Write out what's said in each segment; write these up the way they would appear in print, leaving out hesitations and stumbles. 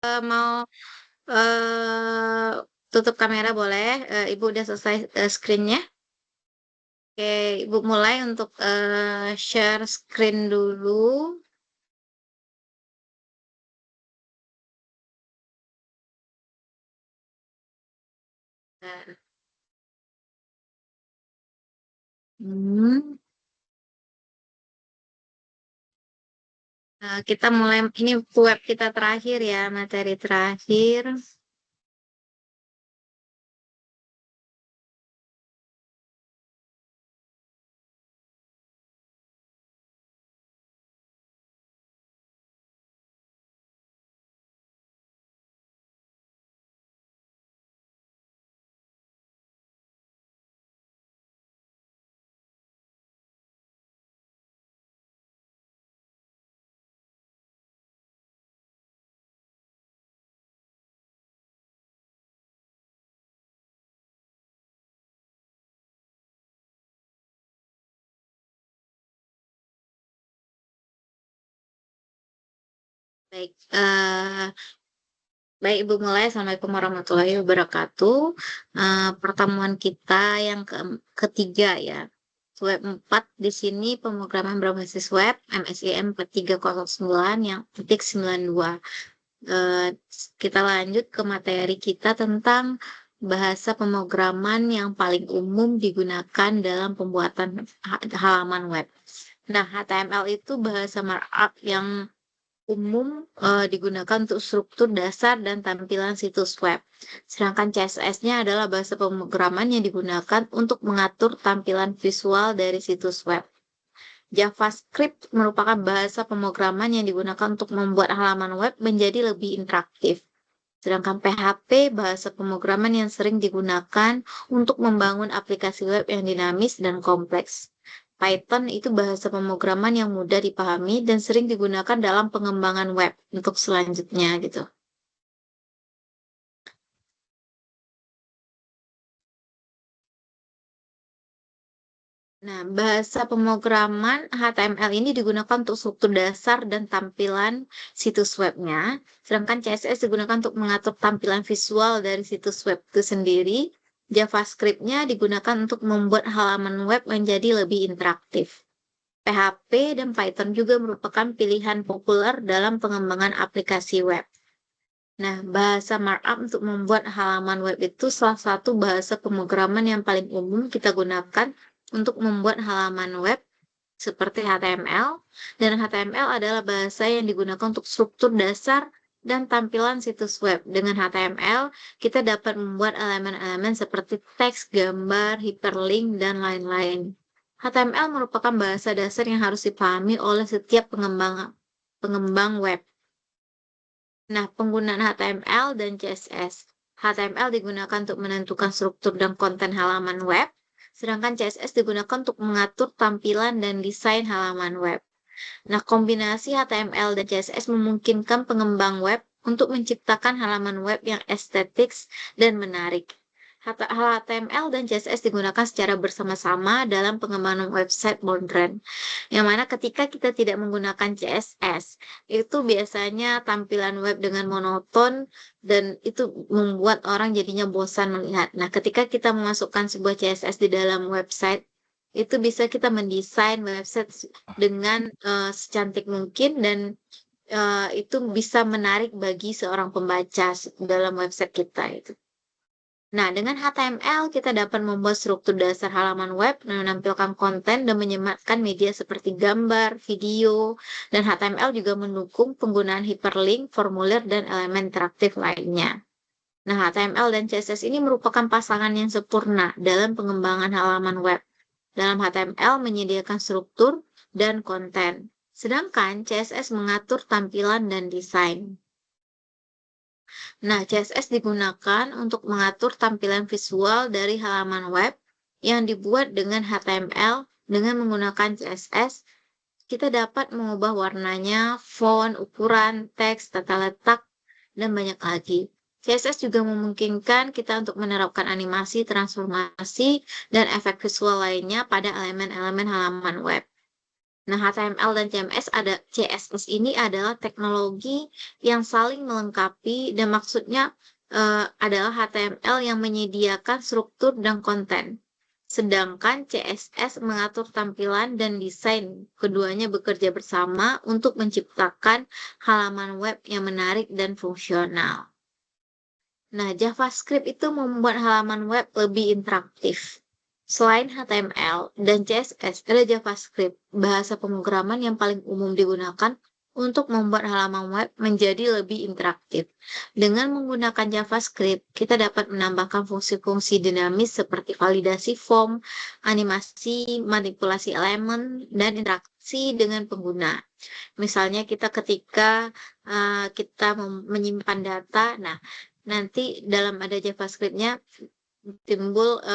Mau tutup kamera boleh, Ibu udah selesai screen-nya. Oke, Ibu mulai untuk share screen dulu. Nah, hmm. Kita mulai, ini web kita terakhir ya, materi terakhir. Baik, baik Ibu mulai. Assalamualaikum warahmatullahi wabarakatuh. Pertemuan kita yang ketiga ya. Web 4 di sini pemrograman berbasis web MSIM 4309 yang titik 92. Eh, kita lanjut ke materi kita tentang bahasa pemrograman yang paling umum digunakan dalam pembuatan halaman web. Nah, HTML itu bahasa markup yang umum digunakan untuk struktur dasar dan tampilan situs web. Sedangkan CSS-nya adalah bahasa pemrograman yang digunakan untuk mengatur tampilan visual dari situs web. JavaScript merupakan bahasa pemrograman yang digunakan untuk membuat halaman web menjadi lebih interaktif. Sedangkan PHP bahasa pemrograman yang sering digunakan untuk membangun aplikasi web yang dinamis dan kompleks. Python itu bahasa pemrograman yang mudah dipahami dan sering digunakan dalam pengembangan web untuk selanjutnya gitu. Nah, bahasa pemrograman HTML ini digunakan untuk struktur dasar dan tampilan situs webnya, sedangkan CSS digunakan untuk mengatur tampilan visual dari situs web itu sendiri. JavaScript-nya digunakan untuk membuat halaman web menjadi lebih interaktif. PHP dan Python juga merupakan pilihan populer dalam pengembangan aplikasi web. Nah, bahasa markup untuk membuat halaman web itu salah satu bahasa pemrograman yang paling umum kita gunakan untuk membuat halaman web seperti HTML. Dan HTML adalah bahasa yang digunakan untuk struktur dasar dan tampilan situs web. Dengan HTML, kita dapat membuat elemen-elemen seperti teks, gambar, hyperlink, dan lain-lain. HTML merupakan bahasa dasar yang harus dipahami oleh setiap pengembang web. Nah, penggunaan HTML dan CSS. HTML digunakan untuk menentukan struktur dan konten halaman web, sedangkan CSS digunakan untuk mengatur tampilan dan desain halaman web. Nah, kombinasi HTML dan CSS memungkinkan pengembang web untuk menciptakan halaman web yang estetik dan menarik. HTML dan CSS digunakan secara bersama-sama dalam pengembangan website modern. Yang mana ketika kita tidak menggunakan CSS, itu biasanya tampilan web dengan monoton dan itu membuat orang jadinya bosan melihat. Nah, ketika kita memasukkan sebuah CSS di dalam website, itu bisa kita mendesain website dengan secantik mungkin dan itu bisa menarik bagi seorang pembaca dalam website kita itu. Nah, dengan HTML kita dapat membuat struktur dasar halaman web, menampilkan konten dan menyematkan media seperti gambar, video, dan HTML juga mendukung penggunaan hyperlink, formulir, dan elemen interaktif lainnya. Nah, HTML dan CSS ini merupakan pasangan yang sempurna dalam pengembangan halaman web. Dalam HTML menyediakan struktur dan konten, sedangkan CSS mengatur tampilan dan desain. Nah, CSS digunakan untuk mengatur tampilan visual dari halaman web yang dibuat dengan HTML. Dengan menggunakan CSS, kita dapat mengubah warnanya, font, ukuran, teks, tata letak, dan banyak lagi. CSS juga memungkinkan kita untuk menerapkan animasi, transformasi, dan efek visual lainnya pada elemen-elemen halaman web. Nah, HTML dan CSS ini adalah teknologi yang saling melengkapi dan maksudnya adalah HTML yang menyediakan struktur dan konten. Sedangkan CSS mengatur tampilan dan desain. Keduanya bekerja bersama untuk menciptakan halaman web yang menarik dan fungsional. Nah, JavaScript itu membuat halaman web lebih interaktif. Selain HTML dan CSS, ada JavaScript, bahasa pemrograman yang paling umum digunakan untuk membuat halaman web menjadi lebih interaktif. Dengan menggunakan JavaScript, kita dapat menambahkan fungsi-fungsi dinamis seperti validasi form, animasi, manipulasi elemen, dan interaksi dengan pengguna. Misalnya kita ketika kita menyimpan data, nah nanti dalam ada JavaScript-nya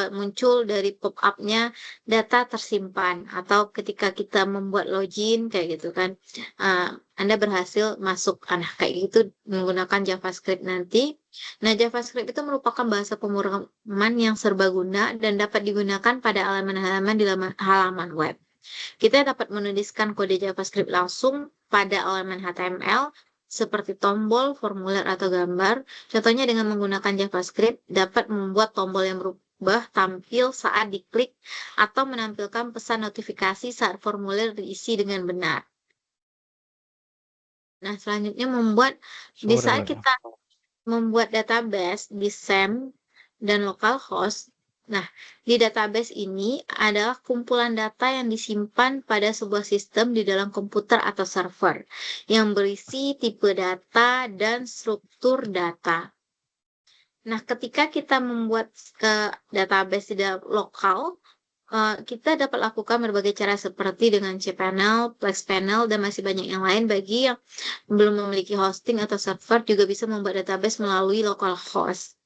muncul dari pop-up-nya data tersimpan, atau ketika kita membuat login kayak gitu kan, Anda berhasil masuk kayak gitu menggunakan JavaScript nanti. Nah, JavaScript itu merupakan bahasa pemrograman yang serbaguna dan dapat digunakan pada halaman-halaman di halaman web. Kita dapat menuliskan kode JavaScript langsung pada elemen HTML seperti tombol, formulir, atau gambar. Contohnya dengan menggunakan JavaScript dapat membuat tombol yang berubah tampil saat diklik atau menampilkan pesan notifikasi saat formulir diisi dengan benar. Nah, selanjutnya di saat kita membuat database di SAM dan localhost. Nah, di database ini adalah kumpulan data yang disimpan pada sebuah sistem di dalam komputer atau server yang berisi tipe data dan struktur data. Nah, ketika kita membuat database di dalam lokal, kita dapat lakukan berbagai cara seperti dengan cPanel, FlexPanel, dan masih banyak yang lain. Bagi yang belum memiliki hosting atau server juga bisa membuat database melalui localhost.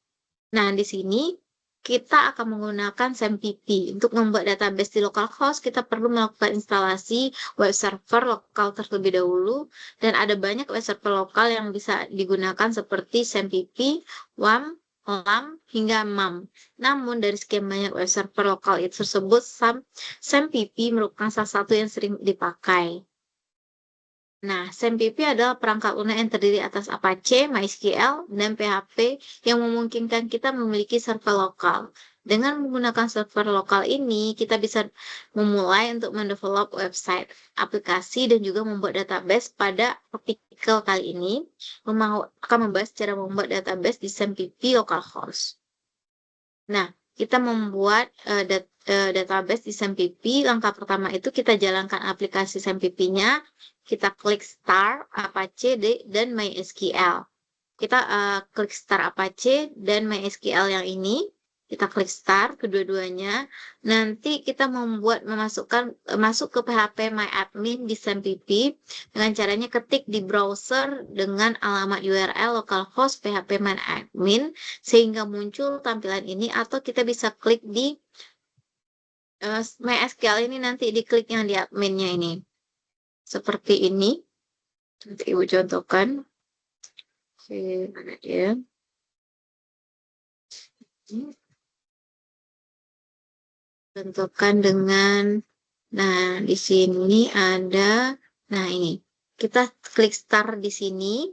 Nah, di sini kita akan menggunakan SAMPP. Untuk membuat database di localhost, kita perlu melakukan instalasi web server lokal terlebih dahulu. Dan ada banyak web server lokal yang bisa digunakan seperti SAMPP, WAM, LAM, hingga MAM. Namun, dari sekian banyak web server lokal itu tersebut, SAMPP merupakan salah satu yang sering dipakai. Nah, SAMPP adalah perangkat lunak yang terdiri atas Apache, MySQL, dan PHP yang memungkinkan kita memiliki server lokal. Dengan menggunakan server lokal ini, kita bisa memulai untuk mendevelop website, aplikasi, dan juga membuat database. Pada artikel kali ini, akan membahas cara membuat database di SAMPP localhost. Nah, kita membuat database di SAMPP. Langkah pertama itu kita jalankan aplikasi SAMPP-nya. Kita klik Start, Apache, dan MySQL. Kita klik Start Apache dan MySQL yang ini. Kita klik Start kedua-duanya. Nanti kita masuk ke PHP MyAdmin di SAMPP. Dengan caranya ketik di browser dengan alamat URL localhost PHP MyAdmin sehingga muncul tampilan ini, atau kita bisa klik di MySQL ini, nanti diklik yang di adminnya ini. Seperti ini. Nanti Ibu contohkan. Oke, mana dia? Contohkan dengan, nah di sini ada, nah ini. Kita klik start di sini.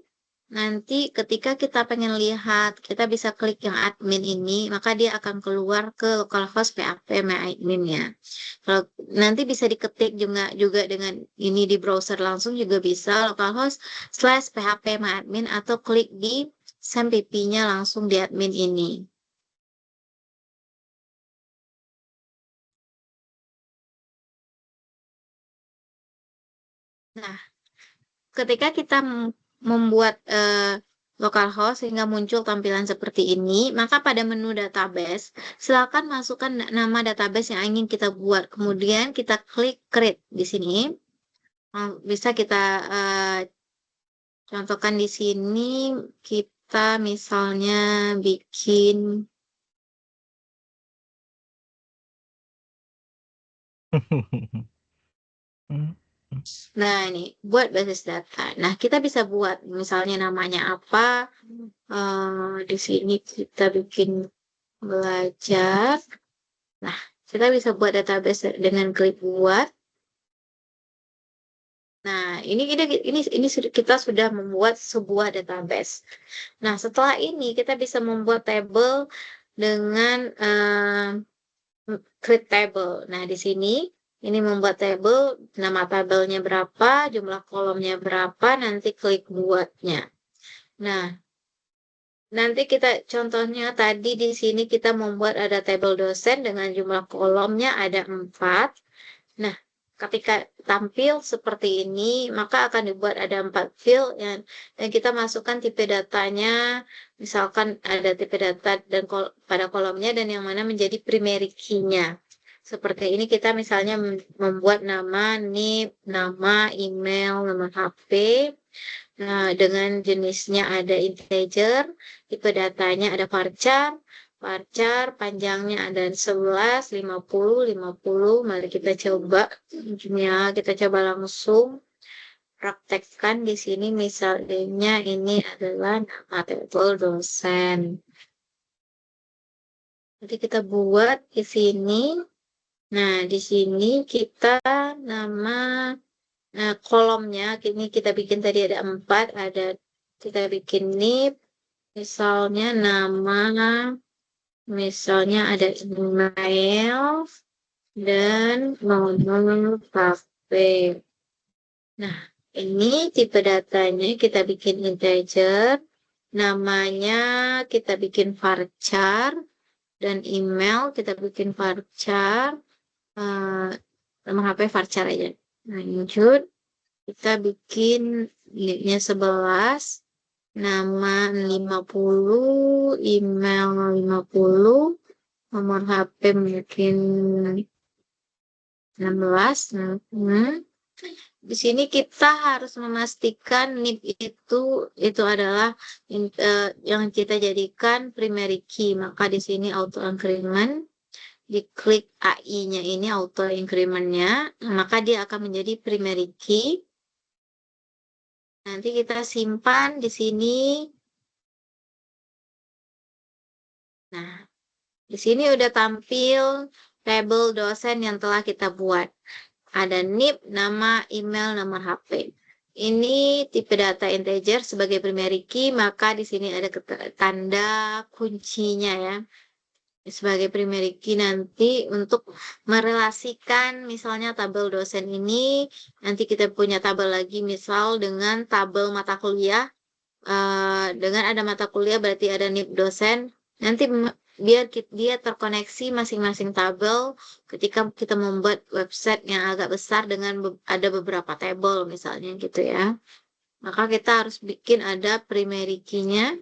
Nanti ketika kita pengen lihat, kita bisa klik yang admin ini, maka dia akan keluar ke localhost PHP MyAdmin-nya. Kalau nanti bisa diketik juga dengan ini di browser langsung juga bisa, localhost/php MyAdmin, atau klik di SAMPP-nya langsung di admin ini. Nah, ketika kita membuat localhost sehingga muncul tampilan seperti ini, maka pada menu database, silakan masukkan nama database yang ingin kita buat. Kemudian kita klik create di sini. Bisa kita contohkan di sini, kita misalnya bikin nah ini buat basis data. Nah, kita bisa buat misalnya namanya apa. Di sini kita bikin belajar. Nah, kita bisa buat database dengan klik buat. Nah, ini kita sudah membuat sebuah database. Nah, setelah ini kita bisa membuat tabel dengan create table. Nah, di sini ini membuat tabel, nama tabelnya berapa, jumlah kolomnya berapa, nanti klik buatnya. Nah, nanti kita contohnya tadi di sini kita membuat ada tabel dosen dengan jumlah kolomnya ada 4. Nah, ketika tampil seperti ini, maka akan dibuat ada 4 field dan kita masukkan tipe datanya, misalkan ada tipe data dan pada kolomnya dan yang mana menjadi primary key-nya. Seperti ini kita misalnya membuat nama, NIP, nama, email, nomor HP, dengan jenisnya ada integer, tipe datanya ada varchar, panjangnya ada 11, 50, 50. Mari kita coba. Ya, kita coba langsung praktekkan di sini. Misalnya ini adalah nama tabel dosen. Nanti kita buat di sini. Nah, di sini kita nama kolomnya ini kita bikin tadi ada 4, kita bikin NIP, misalnya ada email dan nomor HP. Nah, ini tipe datanya kita bikin integer, namanya kita bikin varchar, dan email kita bikin varchar, nomor HP varchar aja. Lanjut, kita bikin nicknya 11, nama 50, email 50, nomor HP mungkin 16. Di sini kita harus memastikan NIP itu adalah yang kita jadikan primary key. Maka di sini auto increment, diklik AI-nya ini auto increment-nya, maka dia akan menjadi primary key. Nanti kita simpan di sini. Nah, di sini udah tampil tabel dosen yang telah kita buat. Ada NIP, nama, email, nomor HP. Ini tipe data integer sebagai primary key, maka di sini ada tanda kuncinya ya. Sebagai primary key nanti untuk merelasikan misalnya tabel dosen ini, nanti kita punya tabel lagi misal dengan tabel mata kuliah. Dengan ada mata kuliah berarti ada NIP dosen. Nanti dia terkoneksi masing-masing tabel ketika kita membuat website yang agak besar dengan ada beberapa tabel misalnya gitu ya. Maka kita harus bikin ada primary key-nya.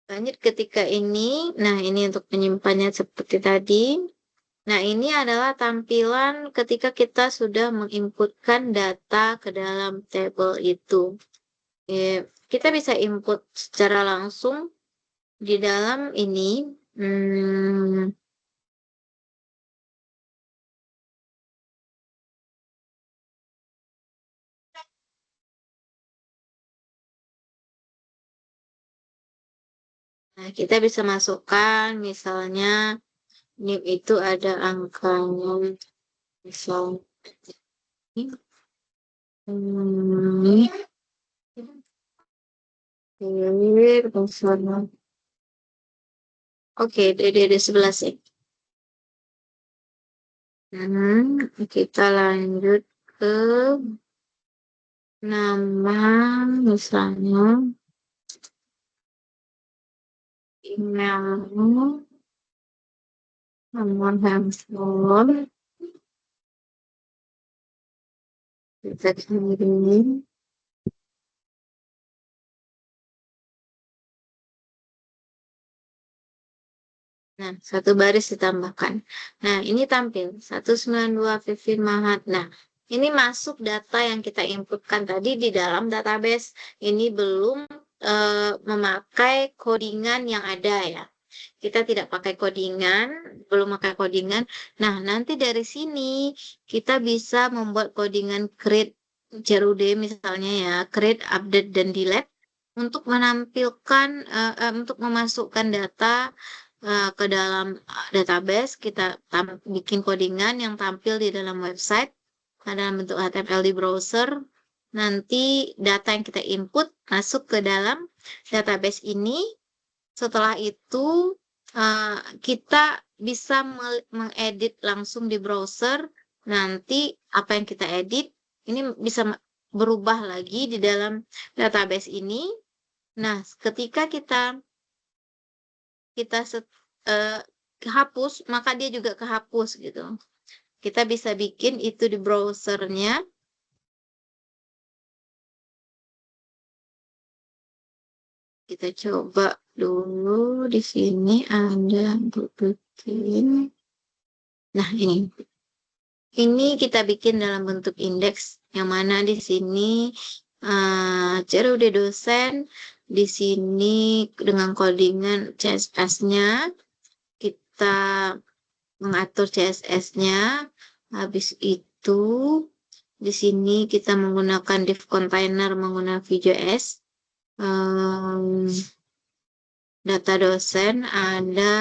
Lanjut ketika ini, nah ini untuk menyimpannya seperti tadi. Nah, ini adalah tampilan ketika kita sudah menginputkan data ke dalam tabel itu. Kita bisa input secara langsung di dalam ini. Nah, kita bisa masukkan misalnya NIP itu ada angkanya misalnya oke, DD 11 ya. Kita lanjut ke nama misalnya email, nomor handphone, kita kirim. Nah, satu baris ditambahkan. Nah, ini tampil 192 Vivin Mahat. Nah, ini masuk data yang kita inputkan tadi di dalam database. Ini belum memakai codingan yang ada ya. Kita tidak pakai codingan, belum pakai codingan. Nah, nanti dari sini kita bisa membuat codingan create CRUD misalnya ya, create, update, dan delete untuk menampilkan, untuk memasukkan data ke dalam database. Kita bikin codingan yang tampil di dalam website. dalam bentuk HTML di browser. Nanti data yang kita input masuk ke dalam database ini. Setelah itu kita bisa mengedit langsung di browser. Nanti apa yang kita edit ini bisa berubah lagi di dalam database ini. Nah, ketika kita hapus, maka dia juga kehapus gitu. Kita bisa bikin itu di browsernya. Kita coba dulu di sini ada bikin. Nah, ini kita bikin dalam bentuk indeks yang mana di sini CRUD dosen, di sini dengan codingan CSS-nya kita mengatur CSS-nya. Habis itu di sini kita menggunakan div container menggunakan Vue.js. Data dosen ada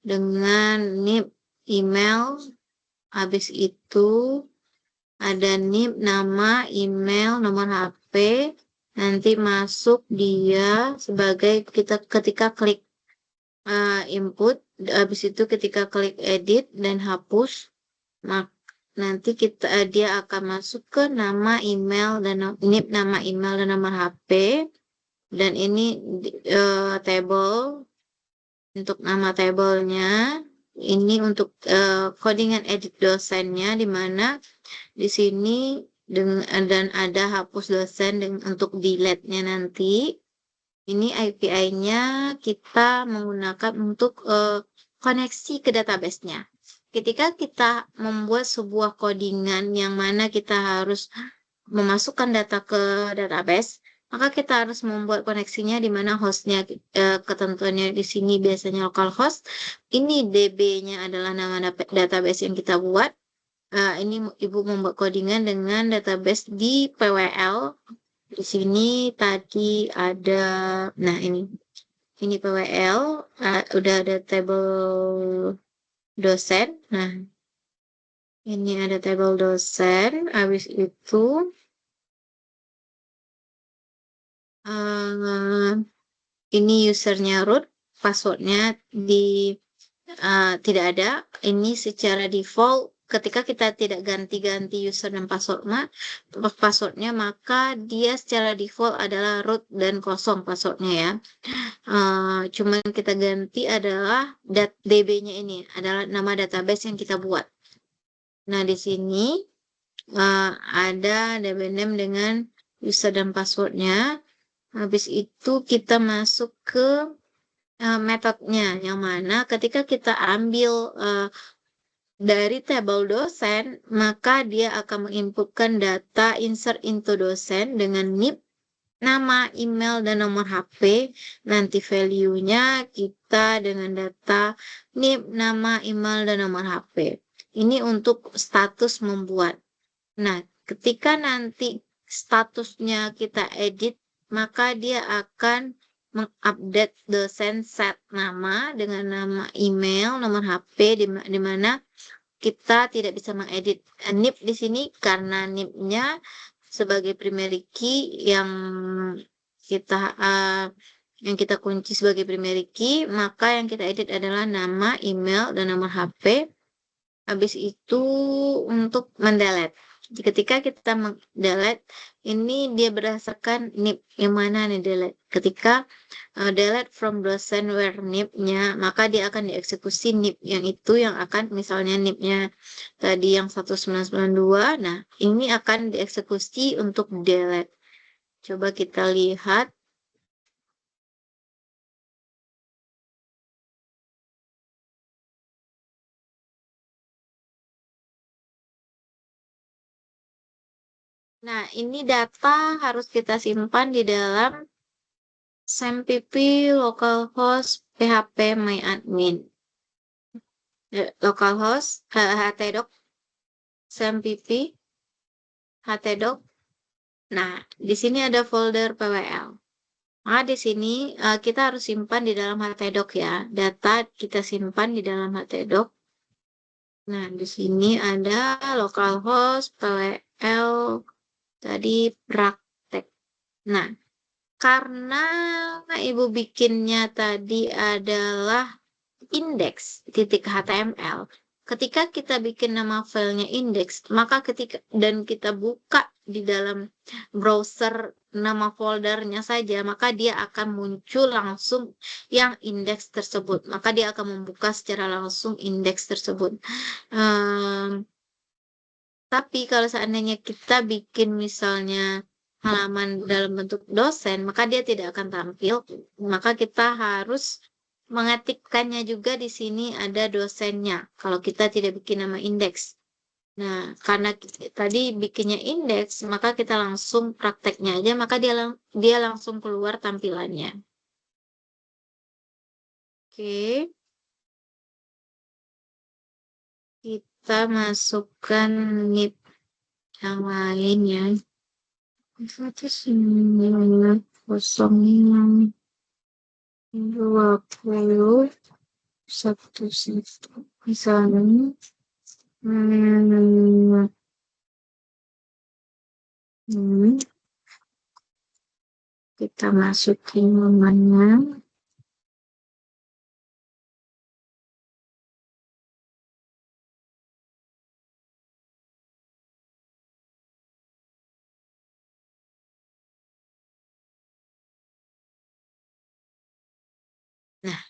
dengan NIP email. Habis itu ada NIP nama, email, nomor HP. Nanti masuk dia sebagai kita ketika klik input. Habis itu ketika klik edit dan hapus, nanti dia akan masuk ke nama email dan NIP nama email dan nomor HP. Dan ini table untuk nama tabelnya. Ini untuk codingan edit dosennya, di mana di sini dan ada hapus dosen untuk delete-nya nanti. Ini API-nya kita menggunakan untuk koneksi ke database-nya. Ketika kita membuat sebuah codingan yang mana kita harus memasukkan data ke database, maka kita harus membuat koneksinya di mana hostnya, ketentuannya di sini biasanya localhost. Ini DB-nya adalah nama database yang kita buat. Ini Ibu membuat codingan dengan database di PWL. Di sini tadi ada, nah ini PWL, udah ada table dosen. Nah, ini ada table dosen. Habis itu ini usernya root, passwordnya tidak ada. Ini secara default ketika kita tidak ganti-ganti user dan passwordnya, maka dia secara default adalah root dan kosong passwordnya ya. Cuman kita ganti adalah DB-nya ini adalah nama database yang kita buat. Nah, di sini ada DB name dengan user dan passwordnya. Habis itu kita masuk ke metodenya, yang mana ketika kita ambil dari table dosen, maka dia akan menginputkan data insert into dosen dengan NIP, nama, email, dan nomor HP. Nanti value-nya kita dengan data NIP, nama, email, dan nomor HP. Ini untuk status membuat. Nah, ketika nanti statusnya kita edit, maka dia akan mengupdate dosen set nama dengan nama email, nomor HP, di mana kita tidak bisa mengedit NIP di sini karena NIP-nya sebagai primary key yang kita kunci sebagai primary key, maka yang kita edit adalah nama, email, dan nomor HP. Habis itu untuk mendelete. Ketika kita mendelete, ini dia berdasarkan NIP yang mana nih delete. Ketika delete from dosen where NIP-nya, maka dia akan dieksekusi NIP yang itu yang akan misalnya NIP-nya tadi yang 1992. Nah, ini akan dieksekusi untuk delete. Coba kita lihat. Nah, ini data harus kita simpan di dalam SAMPP localhost php myadmin. Localhost htdoc SAMPP htdoc. Nah, di sini ada folder PWL. Nah, di sini kita harus simpan di dalam htdoc ya. Data kita simpan di dalam htdoc. Nah, di sini ada localhost, PWL, tadi praktek. Nah, karena Ibu bikinnya tadi adalah index.html. Ketika kita bikin nama filenya index, maka dan kita buka di dalam browser nama foldernya saja, maka dia akan muncul langsung yang indeks tersebut. Maka dia akan membuka secara langsung indeks tersebut. Tapi kalau seandainya kita bikin misalnya halaman dalam bentuk dosen, maka dia tidak akan tampil. Maka kita harus mengetikkannya juga di sini ada dosennya. Kalau kita tidak bikin nama indeks. Nah, karena tadi bikinnya indeks, maka kita langsung prakteknya aja, maka dia langsung keluar tampilannya. Oke, kita masukkan NIP yang lain ya. 109, 20, 1 misalnya kita masukin namanya. Nah,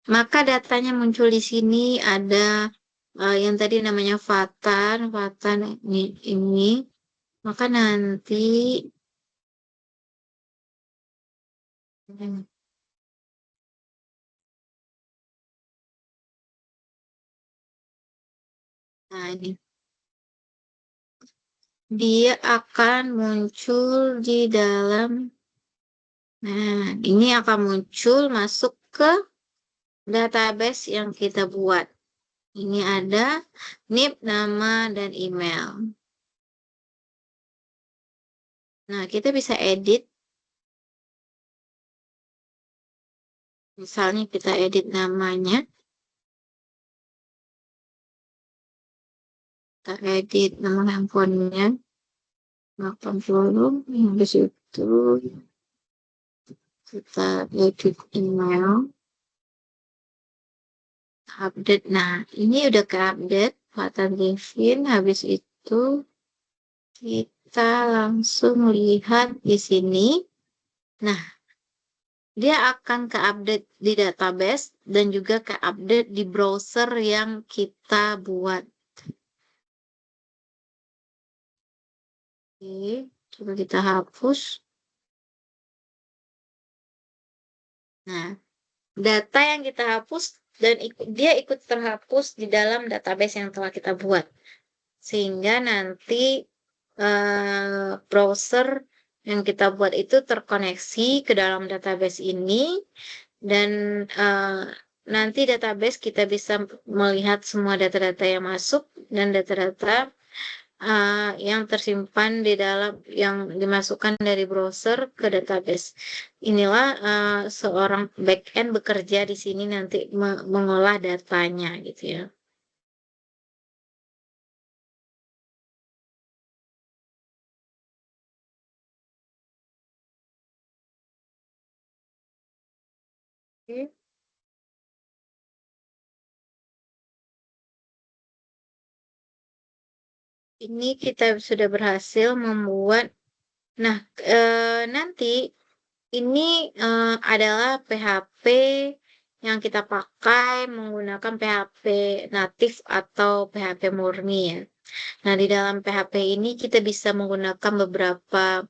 maka datanya muncul di sini ada yang tadi namanya Fatan ini. Maka nanti nah ini dia akan muncul di dalam. Nah, ini akan muncul masuk ke database yang kita buat. Ini ada NIP, nama, dan email. Nah, kita bisa edit. Misalnya kita edit namanya. Kita edit nama handphonenya. 80. Habis itu kita edit email. Update. Nah, ini udah ke update. Fatan Livin. Habis itu kita langsung lihat di sini. Nah, dia akan ke-update di database dan juga ke-update di browser yang kita buat. Oke, coba kita hapus. Nah, data yang kita hapus dan dia ikut terhapus di dalam database yang telah kita buat. Sehingga nanti browser yang kita buat itu terkoneksi ke dalam database ini dan nanti database kita bisa melihat semua data-data yang masuk dan data-data yang tersimpan di dalam yang dimasukkan dari browser ke database. Inilah seorang backend bekerja di sini nanti mengolah datanya gitu ya. Oke. Ini kita sudah berhasil membuat. Nah, nanti ini adalah PHP yang kita pakai menggunakan PHP natif atau PHP murni ya. Nah, di dalam PHP ini kita bisa menggunakan beberapa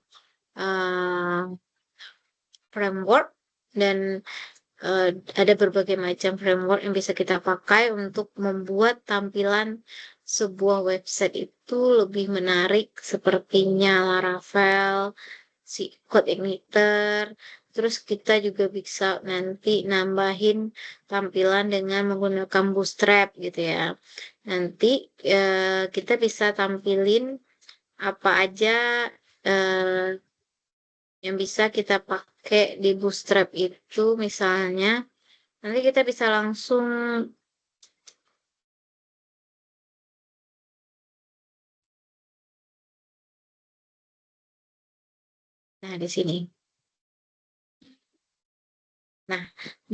framework dan ada berbagai macam framework yang bisa kita pakai untuk membuat tampilan sebuah website itu lebih menarik sepertinya Laravel, si code igniter. Terus kita juga bisa nanti nambahin tampilan dengan menggunakan Bootstrap gitu ya. Nanti kita bisa tampilin apa aja eh, yang bisa kita pakai di Bootstrap itu misalnya nanti kita bisa langsung Nah, di sini. Nah,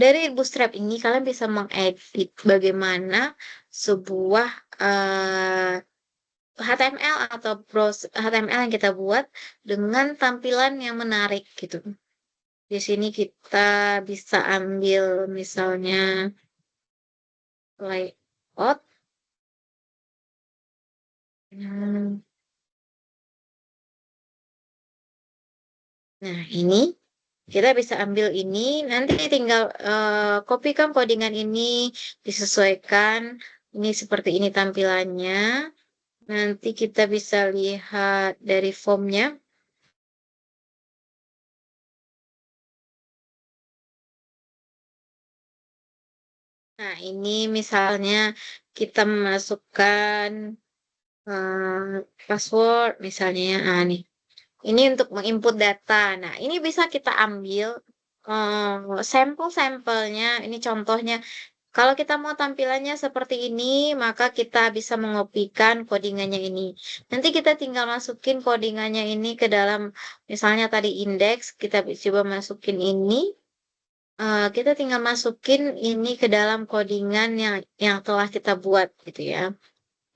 dari Bootstrap ini kalian bisa mengedit bagaimana sebuah HTML atau HTML yang kita buat dengan tampilan yang menarik gitu. Di sini kita bisa ambil misalnya layout. Hmm, Nah, ini kita bisa ambil ini, nanti tinggal kopikan codingan ini, disesuaikan. Ini seperti ini tampilannya. Nanti kita bisa lihat dari formnya. Nah, ini misalnya kita memasukkan password misalnya ya. Nih. Ini untuk menginput data. Nah, ini bisa kita ambil sampel-sampelnya. Ini contohnya. Kalau kita mau tampilannya seperti ini, maka kita bisa mengopikan codingannya ini. Nanti kita tinggal masukin codingannya ini ke dalam, misalnya tadi indeks, kita coba masukin ini. Kita tinggal masukin ini ke dalam codingan yang telah kita buat gitu ya.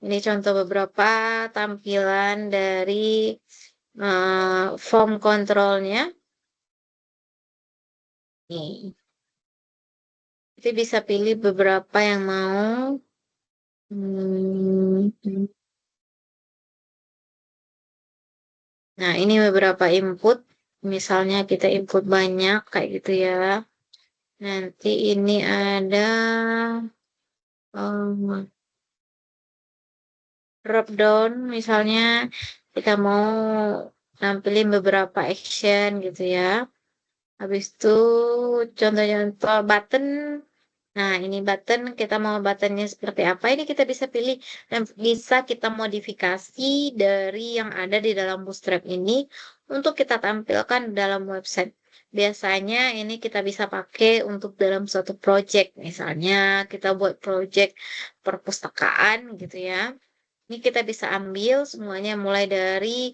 Ini contoh beberapa tampilan dari form kontrolnya. Nih, kita bisa pilih beberapa yang mau. Hmm, Nah, ini beberapa input. Misalnya kita input banyak kayak gitu ya. Nanti ini ada um, drop down. Misalnya kita mau nampilin beberapa action gitu ya. Habis itu contoh-contoh button. Nah, ini button, kita mau buttonnya seperti apa? Ini kita bisa pilih dan bisa kita modifikasi dari yang ada di dalam Bootstrap ini untuk kita tampilkan dalam website. Biasanya ini kita bisa pakai untuk dalam suatu project. Misalnya kita buat project perpustakaan gitu ya. Ini kita bisa ambil semuanya mulai dari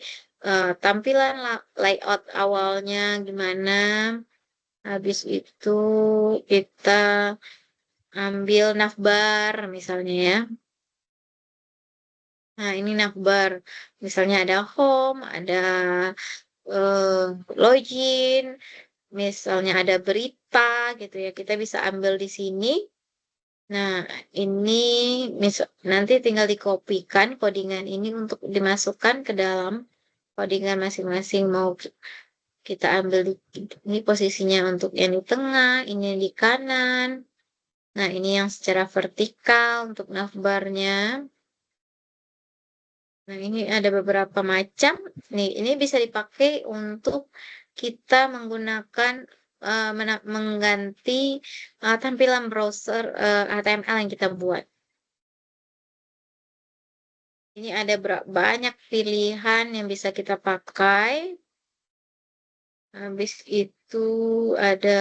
tampilan layout awalnya gimana. Habis itu kita ambil navbar misalnya ya. Nah, ini navbar. Misalnya ada home, ada eh, login, misalnya ada berita gitu ya. Kita bisa ambil di sini. Nah, ini nanti tinggal dikopikan codingan ini untuk dimasukkan ke dalam codingan masing-masing. Mau kita ambil ini posisinya untuk yang di tengah, ini yang di kanan. Nah, ini yang secara vertikal untuk navbarnya. Nah, ini ada beberapa macam. Nih, ini bisa dipakai untuk kita menggunakan mengganti tampilan browser HTML yang kita buat. Ini ada banyak pilihan yang bisa kita pakai. Habis itu ada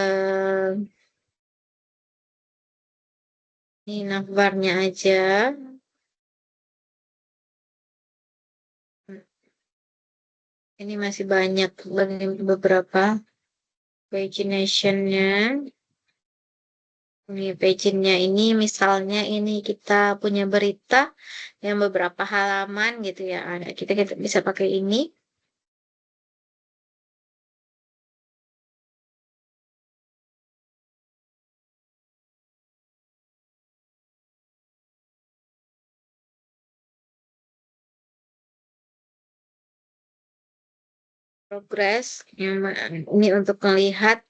ini navbarnya aja. Ini masih banyak beberapa pagination-nya. Ini paginnya ini misalnya ini kita punya berita yang beberapa halaman gitu ya. Kita bisa pakai ini. Progress. Ini untuk melihat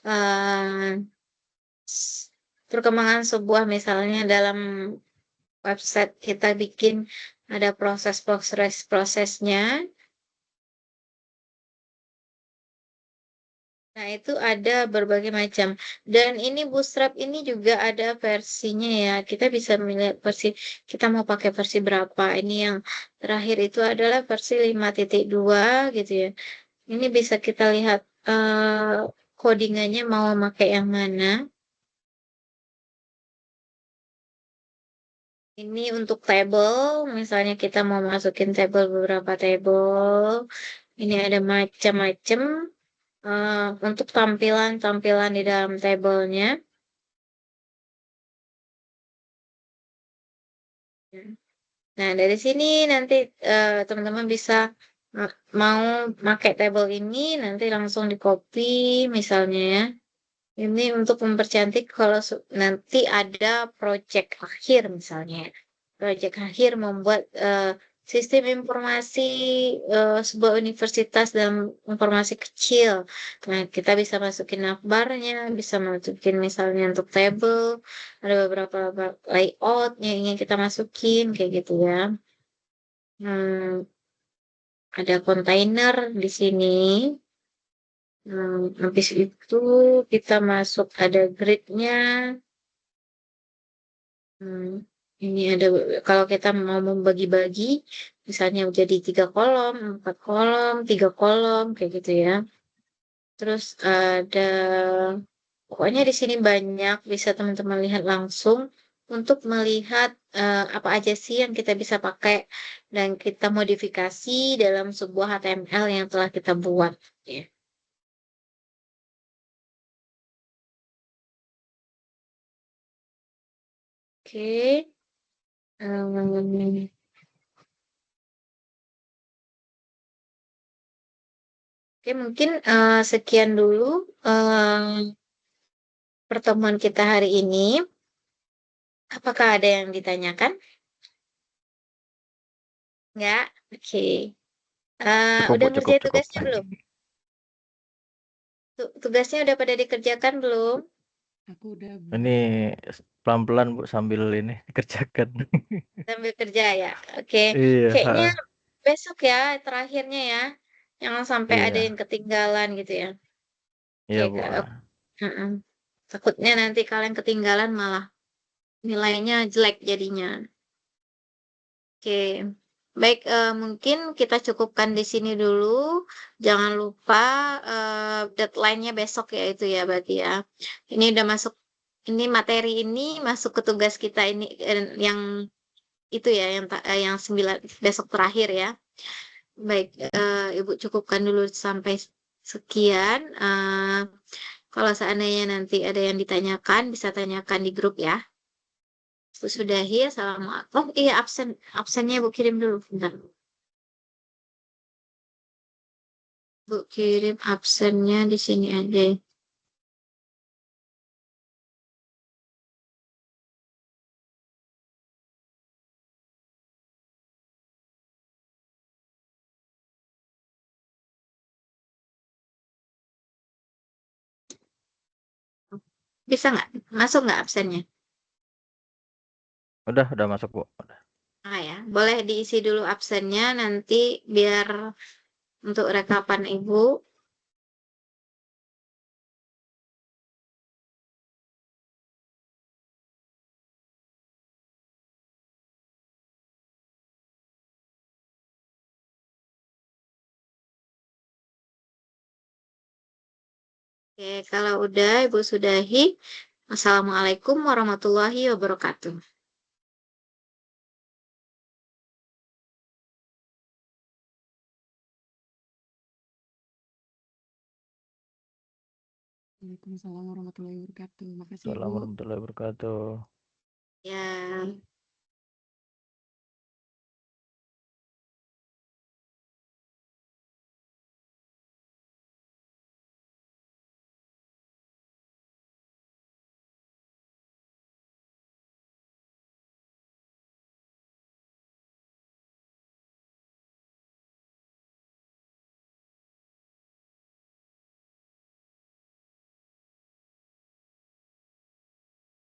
eh, perkembangan sebuah misalnya dalam website kita bikin ada prosesnya. Nah, itu ada berbagai macam. Dan ini Bootstrap ini juga ada versinya ya. Kita bisa melihat versi, kita mau pakai versi berapa. Ini yang terakhir itu adalah versi 5.2 gitu ya. Ini bisa kita lihat codingannya mau pakai yang mana. Ini untuk table, misalnya kita mau masukin table beberapa table. Ini ada macam-macam untuk tampilan-tampilan di dalam tabelnya. Nah, dari sini nanti teman-teman bisa mau pakai tabel ini, nanti langsung di copy misalnya ya. Ini untuk mempercantik kalau nanti ada project akhir misalnya. Project akhir membuat sistem informasi sebuah universitas dalam informasi kecil. Nah, kita bisa masukin navbarnya, bisa masukin misalnya untuk table, ada beberapa layout yang ingin kita masukin, kayak gitu ya. Ada kontainer di sini. Habis itu kita masuk ada grid-nya. Ini ada kalau kita mau membagi-bagi, misalnya jadi 3 kolom, 4 kolom, 3 kolom, kayak gitu ya. Terus ada, pokoknya di sini banyak bisa teman-teman lihat langsung untuk melihat apa aja sih yang kita bisa pakai dan kita modifikasi dalam sebuah HTML yang telah kita buat. Ya. Oke. Em, Oke, mungkin sekian dulu pertemuan kita hari ini. Apakah ada yang ditanyakan? Enggak? Oke. Cukup Bu, Udah cukup ngerjain cukup. tugasnya belum? Tugasnya udah pada dikerjakan belum? Aku udah, Bu. Ini pelan-pelan Bu sambil ini dikerjakan. Sambil kerja ya? Oke. Iya, Kayaknya besok ya terakhirnya ya. Jangan sampai ada iya, yang ketinggalan gitu ya. iya Oke, Bu. Kak. Mm-mm. Takutnya nanti kalian ketinggalan malah nilainya jelek jadinya. Oke, baik, mungkin kita cukupkan di sini dulu. Jangan lupa deadline-nya besok ya itu ya berarti ya. Ini udah masuk, ini materi ini masuk ke tugas kita ini yang itu ya yang 9 besok terakhir ya. Baik, Ibu cukupkan dulu sampai sekian. Kalau seandainya nanti ada yang ditanyakan, bisa tanyakan di grup ya. Sudahi, assalamualaikum. Oh iya, absennya Ibu kirim dulu. Bentar. Bu kirim absennya di sini aja. Bisa nggak? Masuk nggak absennya? Udah masuk Bu. Udah. Ah ya, boleh diisi dulu absennya nanti biar untuk rekapan Ibu. Oke, kalau udah Ibu sudahi. Assalamualaikum warahmatullahi wabarakatuh. Waalaikumsalam warahmatullahi wabarakatuh. Makasih, Bu. Assalamualaikum warahmatullahi wabarakatuh. Ya.